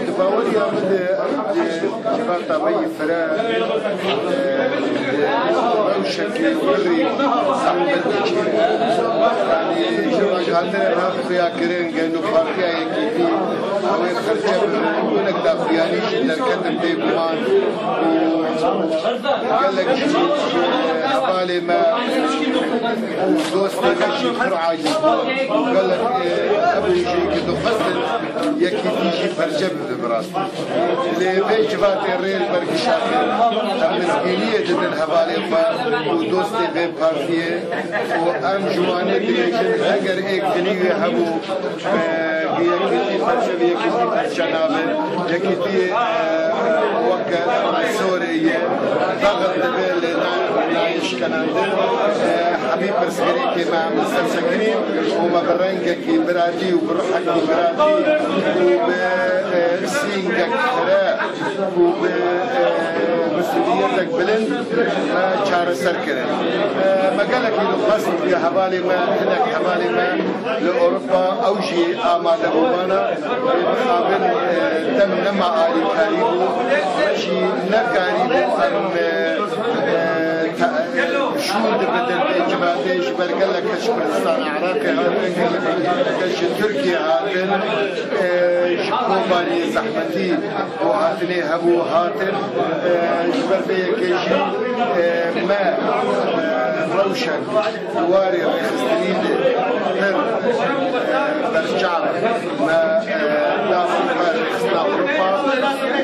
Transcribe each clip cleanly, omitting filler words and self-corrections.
تفاولي أمد جفاتا مي فرا وشكل وري صحبت يعني جوا جهاتنا هذا فيها كرين جنو فارقيا يكفي أوين خرجة ونك دافياني جدر كتم تيبمان قال لك حبالي ما دوستي ماشي فرعاج قال لك أبو شيء كده فصل يكفي شيء فرجة براسي اللي بيج فاتي الريل بركشاتي المسكينية جدا الحبالي ما ودوستي بين بارتيه وأم جواني تريشن أجر إيك دنيا هبو يكفي فرجة يكفي فرجة نابل يكفي وكا سورية ضغط دبل نايش كناندن حبيب برسكري مع مستمسكين وما برنجك برادي وبروحك برادي وبسينجك خراء وبمسؤوليتك بلند ما شار سركرة ما قالك إنه خاص في حوالي ما هناك حوالي ما لأوروبا أو شيء آمال أوروبانا مقابل تم نما آلي كاريبو شيء نكاريبو أم شو بدل إجمالي جبر قال لك كشمالستان عراقي كش تركيا هاتن شكوماني زحمتي وهاتني هبو هاتن جبر بيكيشي ما روشن دواري خستنين برجع ما دافع خستنا أوروبا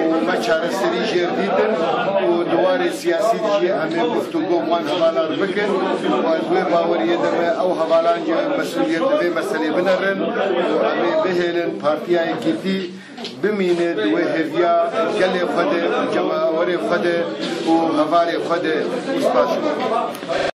وما شار السريجي جديدا ودواري سياسي جي أمي بفتوقو وان هبالان بكن وادوي باوري يدم أو هبالان مسؤولية دبي مسألة بنرن وأمي بهلن بارتياي كيتي بمينة دوي هفيا كلي خده جماعة وري خده وهفاري خده مستاشر